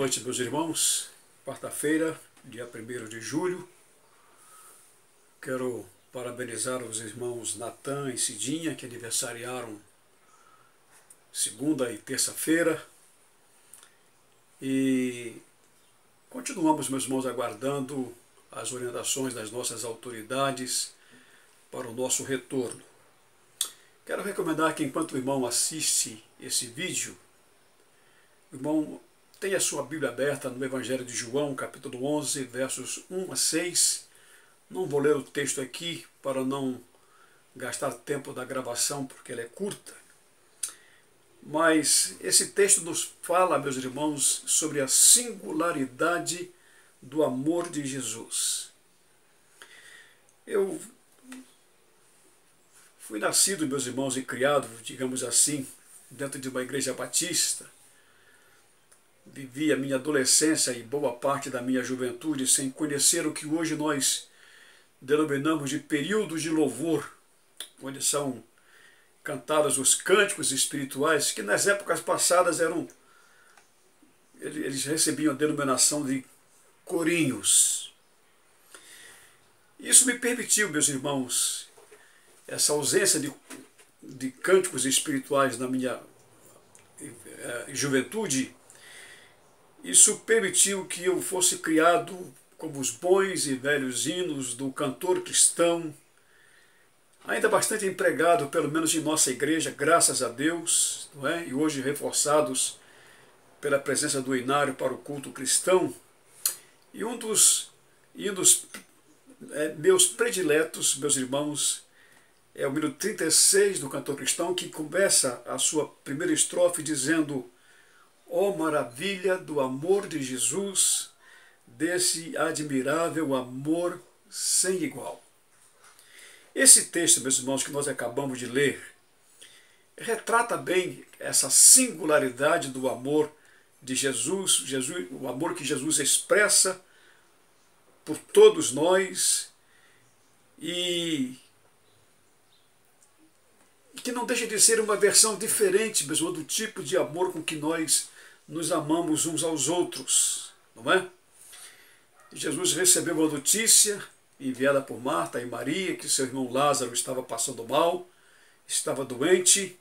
noite, meus irmãos. Quarta-feira, dia 1º de julho. Quero parabenizar os irmãos Natan e Cidinha, que aniversariaram segunda e terça-feira. E continuamos, meus irmãos, aguardando as orientações das nossas autoridades para o nosso retorno. Quero recomendar que, enquanto o irmão assiste esse vídeo, o irmão tenha a sua Bíblia aberta no Evangelho de João, capítulo 11, versos 1 a 6. Não vou ler o texto aqui para não gastar tempo da gravação, porque ela é curta. Mas esse texto nos fala, meus irmãos, sobre a singularidade do amor de Jesus. Eu fui nascido, meus irmãos, e criado, digamos assim, dentro de uma igreja batista. Vivi a minha adolescência e boa parte da minha juventude sem conhecer o que hoje nós denominamos de períodos de louvor, onde são cantados os cânticos espirituais, que nas épocas passadas eles recebiam a denominação de corinhos. Isso me permitiu, meus irmãos, essa ausência de cânticos espirituais na minha juventude. Isso permitiu que eu fosse criado como os bons e velhos hinos do cantor cristão, ainda bastante empregado, pelo menos em nossa igreja, graças a Deus, não é? E hoje reforçados pela presença do hinário para o culto cristão. E um dos hinos meus prediletos, meus irmãos, é o hino 36 do cantor cristão, que começa a sua primeira estrofe dizendo: ó maravilha do amor de Jesus, desse admirável amor sem igual. Esse texto, meus irmãos, que nós acabamos de ler, retrata bem essa singularidade do amor de Jesus, o amor que Jesus expressa por todos nós e que não deixa de ser uma versão diferente, mesmo, do tipo de amor com que nós nos amamos uns aos outros, não é? Jesus recebeu uma notícia enviada por Marta e Maria, que seu irmão Lázaro estava passando mal, estava doente,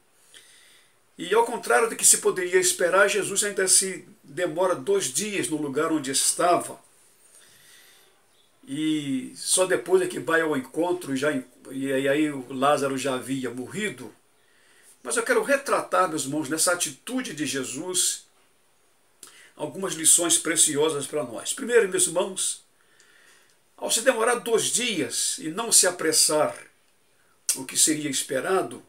e ao contrário do que se poderia esperar, Jesus ainda se demora 2 dias no lugar onde estava, e só depois é que vai ao encontro, e aí o Lázaro já havia morrido. Mas eu quero retratar, meus irmãos, nessa atitude de Jesus, algumas lições preciosas para nós. Primeiro, meus irmãos, ao se demorar 2 dias e não se apressar o que seria esperado,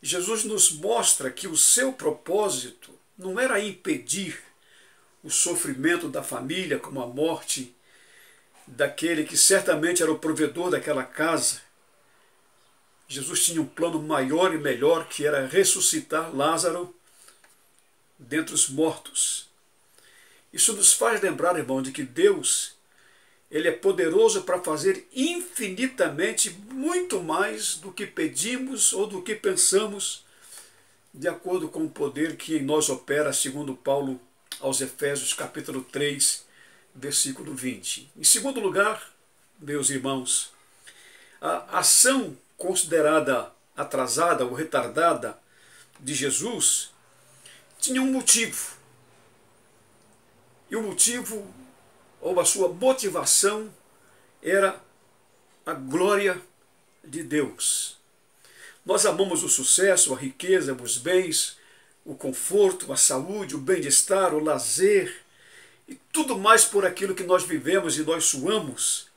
Jesus nos mostra que o seu propósito não era impedir o sofrimento da família, como a morte daquele que certamente era o provedor daquela casa. Jesus tinha um plano maior e melhor, que era ressuscitar Lázaro dentre os mortos. Isso nos faz lembrar, irmão, de que Deus, Ele é poderoso para fazer infinitamente muito mais do que pedimos ou do que pensamos, de acordo com o poder que em nós opera, segundo Paulo aos Efésios, capítulo 3, versículo 20. Em segundo lugar, meus irmãos, a ação considerada atrasada ou retardada de Jesus tinha um motivo. E o motivo, ou a sua motivação, era a glória de Deus. Nós amamos o sucesso, a riqueza, os bens, o conforto, a saúde, o bem-estar, o lazer e tudo mais por aquilo que nós vivemos e nós suamos,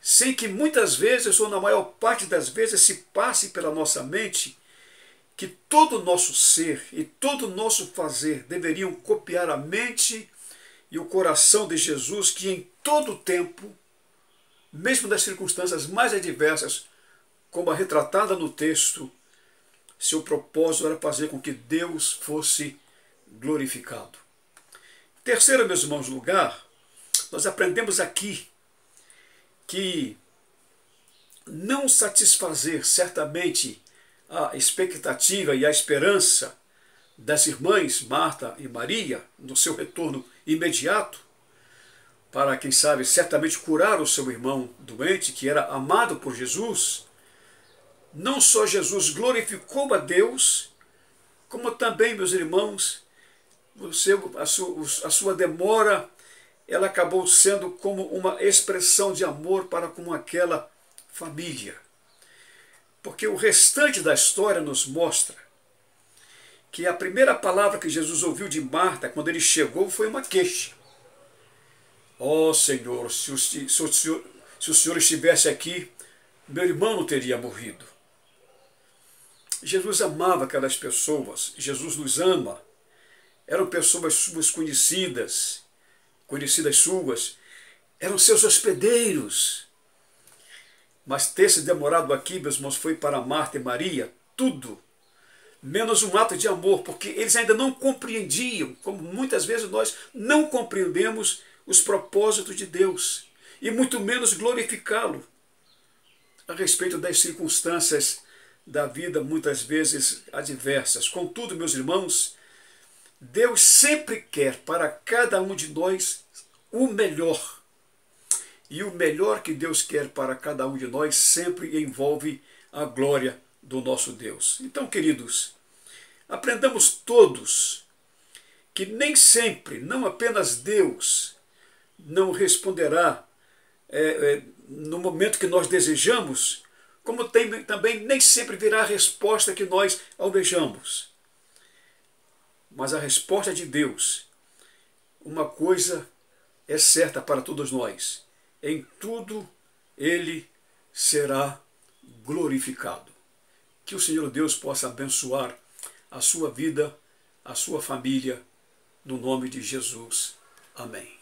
sem que muitas vezes, ou na maior parte das vezes, se passe pela nossa mente que todo o nosso ser e todo o nosso fazer deveriam copiar a mente e o coração de Jesus, que em todo o tempo, mesmo nas circunstâncias mais adversas, como a retratada no texto, seu propósito era fazer com que Deus fosse glorificado. Terceiro, meus irmãos, lugar, nós aprendemos aqui que não satisfazer certamente a expectativa e a esperança das irmãs Marta e Maria, no seu retorno imediato, para, quem sabe, certamente curar o seu irmão doente, que era amado por Jesus, não só Jesus glorificou a Deus, como também, meus irmãos, a sua demora, ela acabou sendo como uma expressão de amor para com aquela família. Porque o restante da história nos mostra que a primeira palavra que Jesus ouviu de Marta, quando ele chegou, foi uma queixa. Ó Senhor, se o Senhor estivesse aqui, meu irmão não teria morrido. Jesus amava aquelas pessoas, Jesus nos ama. Eram pessoas suas conhecidas suas, eram seus hospedeiros. Mas ter se demorado aqui, meus irmãos, foi para Marta e Maria tudo, menos um ato de amor, porque eles ainda não compreendiam, como muitas vezes nós não compreendemos os propósitos de Deus, e muito menos glorificá-lo a respeito das circunstâncias da vida, muitas vezes adversas. Contudo, meus irmãos, Deus sempre quer para cada um de nós o melhor. E o melhor que Deus quer para cada um de nós sempre envolve a glória do nosso Deus. Então, queridos, aprendamos todos que nem sempre, não apenas Deus, não responderá no momento que nós desejamos, como também nem sempre virá a resposta que nós almejamos. Mas a resposta de Deus, uma coisa é certa para todos nós: em tudo Ele será glorificado. Que o Senhor Deus possa abençoar a sua vida, a sua família, no nome de Jesus. Amém.